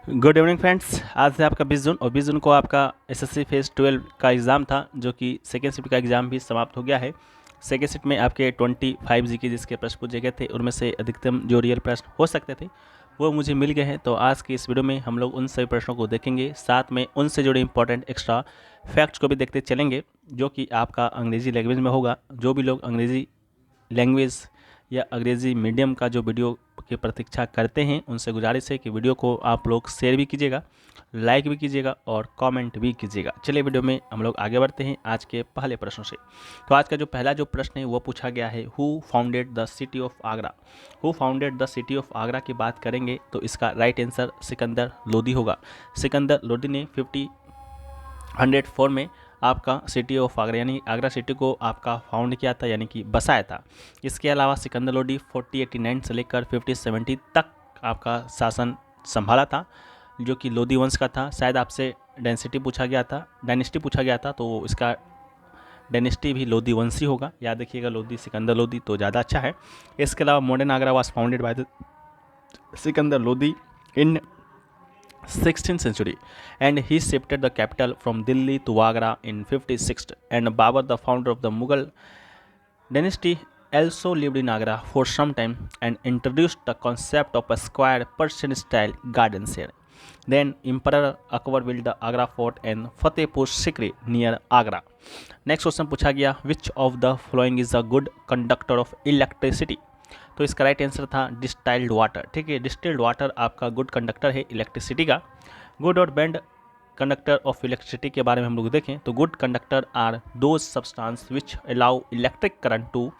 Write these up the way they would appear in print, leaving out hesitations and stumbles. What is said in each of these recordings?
Good evening friends. आज है आपका 20 जून और 20 जून को आपका एसएससी फेज 12 का एग्ज़ाम था, जो कि सेकेंड शिफ्ट का एग्ज़ाम भी समाप्त हो गया है। सेकेंड शिफ्ट में आपके 25 जीके जिसके प्रश्न पूछे गए थे, उनमें से अधिकतम जो रियल प्रश्न हो सकते थे वो मुझे मिल गए हैं। तो आज की इस वीडियो में हम लोग उन सभी प्रश्नों को देखेंगे, साथ में उनसे जुड़े इंपॉर्टेंट एक्स्ट्रा फैक्ट्स को भी देखते चलेंगे, जो कि आपका अंग्रेजी लैंग्वेज में होगा। जो भी लोग अंग्रेजी लैंग्वेज या अंग्रेज़ी मीडियम का जो वीडियो की प्रतीक्षा करते हैं, उनसे गुजारिश है कि वीडियो को आप लोग शेयर भी कीजिएगा, लाइक भी कीजिएगा और कमेंट भी कीजिएगा। चलिए वीडियो में हम लोग आगे बढ़ते हैं आज के पहले प्रश्नों से। तो आज का जो पहला जो प्रश्न है वो पूछा गया है, who founded the city of Agra. Who founded the city of Agra की बात करेंगे तो इसका राइट आंसर सिकंदर लोदी होगा। सिकंदर लोदी ने 1504 में आपका सिटी ऑफ आगरा यानी आगरा सिटी को आपका फाउंड किया था, यानी कि बसाया था। इसके अलावा सिकंदर लोदी 4089 से लेकर 5070 तक आपका शासन संभाला था, जो कि लोदी वंश का था। शायद आपसे डायनेस्टी पूछा गया था, तो इसका डायनेस्टी भी लोदी वंशी होगा, याद रखिएगा। लोदी सिकंदर लोदी तो ज़्यादा अच्छा है। इसके अलावा modern Agra was founded by the Sikandar Lodi in 16th century, and he shifted the capital from Delhi to Agra in 56th. And Babur, the founder of the Mughal dynasty, also lived in Agra for some time and introduced the concept of a square Persian style gardens here. Then Emperor Akbar built the Agra fort and Fatehpur Sikri near Agra. Next question पूछा गया, which of the following is a good conductor of electricity? तो इसका right answer था distilled water. ठीक है, distilled water आपका good conductor है electricity का। गुड और बैड कंडक्टर ऑफ इलेक्ट्रिसिटी के बारे में हम लोग देखें तो good conductor are those substance which allow electric current to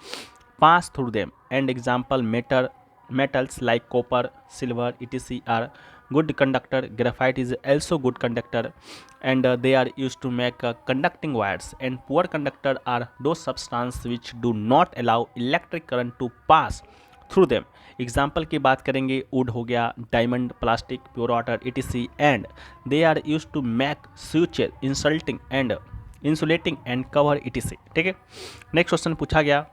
pass through them, and example metals like copper, silver, etc. are good conductor. Graphite is also good conductor, and they are used to make conducting wires. And poor conductor are those substances which do not allow electric current to pass through them. Example की बात करेंगे, wood हो गया, diamond, plastic, pure water, etc. And they are use to make switches insulating and cover, etc. ठीक है। Next question पूछा गया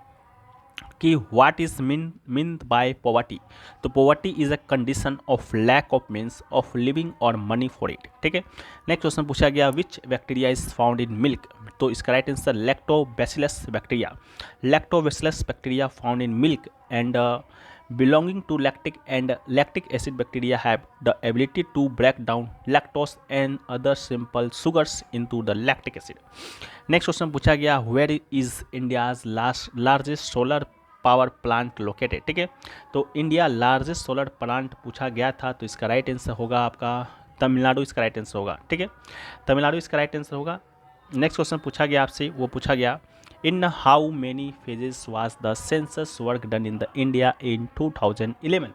कि what is mean by poverty. तो poverty is a condition of lack of means of living और money for it. ठीक है। Next question पूछा गया, which bacteria is found in milk. तो इसका right answer lactobacillus bacteria. Lactobacillus bacteria found in milk and belonging to lactic acid bacteria have the ability to break down lactose and other simple sugars into the lactic acid. Next question पूछा गया, where is India's largest solar power plant located. ठीक है, तो India largest solar plant पूछा गया था, तो इसका राइट आंसर होगा आपका तमिलनाडु। इसका राइट आंसर होगा, ठीक है, तमिलनाडु इसका राइट आंसर होगा। नेक्स्ट क्वेश्चन पूछा गया आपसे, वो पूछा गया, in how many phases was the census work done in the India in 2011।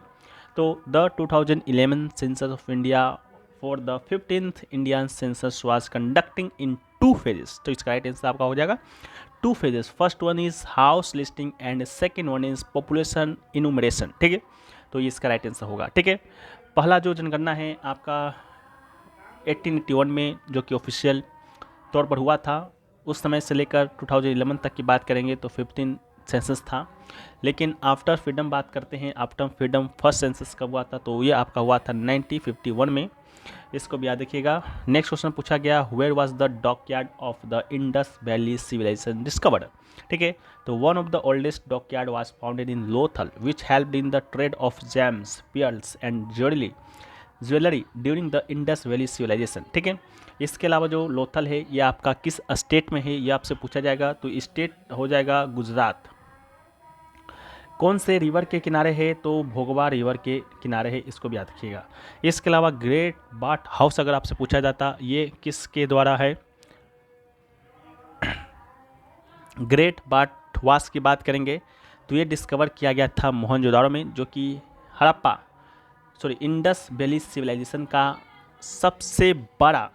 तो the 2011 census of India for the 15th Indian census was conducting in 2 phases। तो इसका राइट आंसर आपका हो जाएगा 2 phases। First one is house listing and second one is population enumeration. ठीक है, तो ये इसका राइट आंसर होगा। ठीक है, पहला जो जनगणना है आपका 1881 में, जो कि ऑफिशियल तौर पर हुआ था, उस समय से लेकर 2011 तक की बात करेंगे तो 15 सेंसस था। लेकिन आफ्टर फ्रीडम बात करते हैं, आफ्टर फ्रीडम फर्स्ट सेंसस कब हुआ था, तो ये आपका हुआ था 1951 में। इसको भी याद रखिएगा। नेक्स्ट क्वेश्चन पूछा गया, where was the dockyard of the Indus valley civilisation discovered. ठीक है, तो one of the oldest dockyard was founded in Lothal which helped in the trade of gems, pearls and jewellery during the Indus valley civilisation. ठीक है, इसके अलावा जो लोथल है ये आपका किस स्टेट में है, ये आपसे पूछा जाएगा। तो स्टेट हो जाएगा गुजरात। कौन से रिवर के किनारे है, तो भोगवा रिवर के किनारे है, इसको भी याद रखिएगा। इसके अलावा ग्रेट बाथ हाउस अगर आपसे पूछा जाता, ये किसके द्वारा है, ग्रेट बाथ वास की बात करेंगे तो ये डिस्कवर किया गया था मोहनजोदाड़ो में, जो कि इंडस वैली सिविलाइजेशन का सबसे बड़ा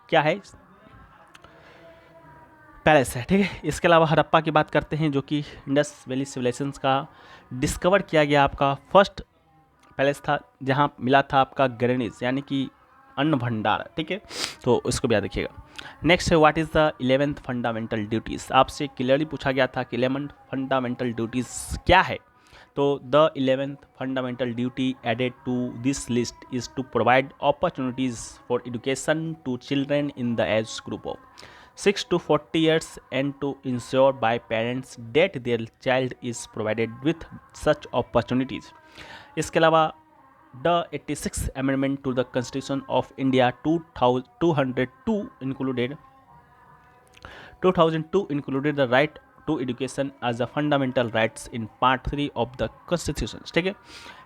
क्या है, पैलेस है। ठीक है, इसके अलावा हड़प्पा की बात करते हैं, जो कि इंडस वैली सिविलाइजेशन का डिस्कवर किया गया आपका फर्स्ट पैलेस था, जहां मिला था आपका ग्रेनिज यानी कि अन्न भंडार। ठीक है, तो इसको भी याद रखिएगा। नेक्स्ट है, what is the 11th fundamental duties. आपसे क्लियरली पूछा गया था कि 11 फंडामेंटल ड्यूटीज़ क्या है। तो the 11th fundamental duty added to this list is to provide opportunities for education to children in the age group of 6 to 40 years and to ensure by parents that their child is provided with such opportunities. इसके अलावा the 86th amendment to the Constitution of India 2002 included the right to education as a fundamental rights in part 3 of the Constitution. ठीक है,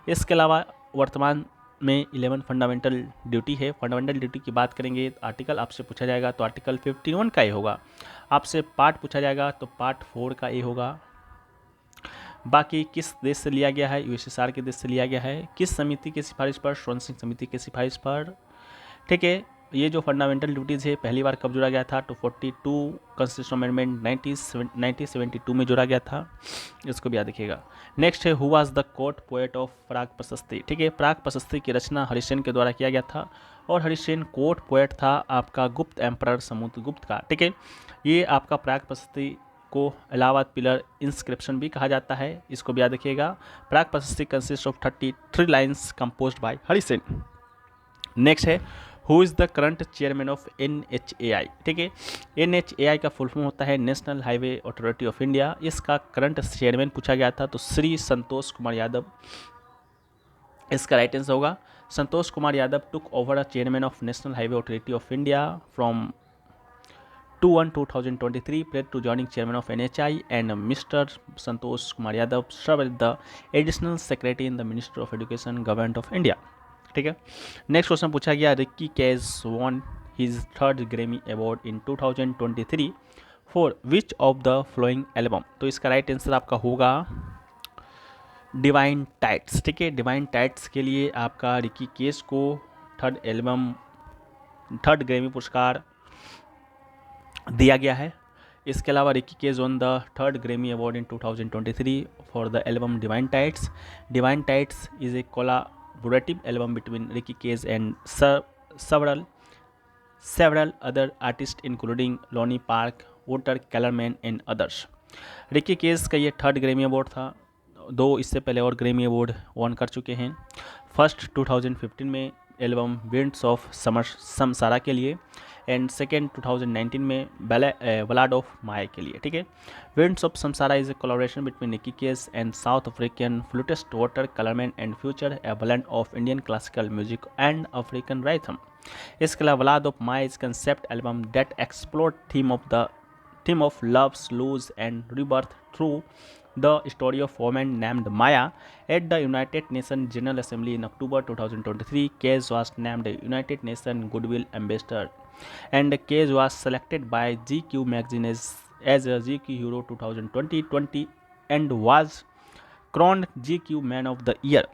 इसके अलावा वर्तमान में 11 fundamental duty है। Fundamental duty की बात करेंगे आर्टिकल आपसे पूछा जाएगा तो आर्टिकल 51 का ए होगा। आपसे पार्ट पूछा जाएगा तो पार्ट 4 का ए होगा। बाकी किस देश से लिया गया है, यूएसएसआर के देश से लिया गया है। किस समिति की सिफारिश पर, स्वर्ण सिंह समिति की सिफारिश पर। ठीक है, ये जो फंडामेंटल ड्यूटीज़ है पहली बार कब जोड़ा गया था, तो 42 कॉन्स्टिट्यूशन अमेंडमेंट 1972 में जोड़ा गया था, इसको भी याद रखिएगा। नेक्स्ट है who was the court poet of Prayag Prashasti. ठीक है, प्राग प्रशस्ति की रचना हरिसेन के द्वारा किया गया था और हरिसेन कोर्ट पोएट था आपका गुप्त एम्परर समुद्रगुप्त का। ठीक है, ये आपका प्राग प्रशस्ति को इलाहाबाद पिलर इंस्क्रिप्शन भी कहा जाता है, इसको भी याद रखिएगा। Prayag Prashasti consist of 33 lines composed by Harisena. Next है who is the current chairman of NHAI। ठीक है, NHAI का फुल फॉर्म होता है National Highway Authority of India. इसका करंट चेयरमैन पूछा गया था तो श्री संतोष कुमार यादव इसका राइट आंसर होगा। Santosh Kumar Yadav took over a chairman of National Highway Authority of India from 2/1/2023 prior to joining chairman of NHAI, and Mr. Santosh Kumar Yadav served as the additional secretary in the Ministry of Education, Government of India. ठीक है, next question पूछा गया Ricky Kej won his 3rd Grammy award in 2023 for which of the following album. तो इसका right answer आपका होगा divine tights. ठीक है, डिवाइन टाइट्स के लिए आपका रिकी केज को 3rd ग्रैमी पुरस्कार दिया गया है। इसके अलावा Ricky Kej won the 3rd Grammy award in 2023 for the album Divine Tides. Divine Tides is a collaborative album between Ricky Cage and several other artists including Lonnie Park, Walter Kellerman and others. Ricky Kej का ये 3rd Grammy award था। 2 इससे पहले और Grammy award one कर चुके हैं। First 2015 में एल्बम विंड्स ऑफ समसारा के लिए एंड सेकेंड 2019 में ब्लड ऑफ माया के लिए। ठीक है, winds of Samsara is a collaboration between Ricky Kej and South African flutist Wouter Kellerman and feature a blend of Indian classical music and African rhythm. इसके अलावा blood of Maya is concept album that explore theme of love's loss and rebirth through the story of woman named Maya. At the United Nations General Assembly in October 2023, Cage was named a United Nations Goodwill Ambassador, and Cage was selected by GQ magazine as a GQ Hero 2020 and was crowned GQ Man of the Year,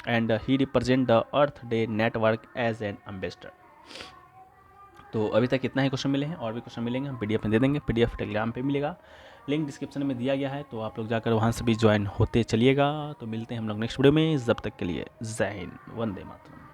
and he represents the Earth Day Network as an ambassador. तो अभी तक इतना ही question मिले हैं, और भी question मिलेंगे हम PDF में दे देंगे। PDF टेलीग्राम पे मिलेगा, लिंक डिस्क्रिप्शन में दिया गया है, तो आप लोग जाकर वहाँ से भी ज्वाइन होते चलिएगा। तो मिलते हैं हम लोग नेक्स्ट वीडियो में, जब तक के लिए जय हिंद, वंदे मातरम।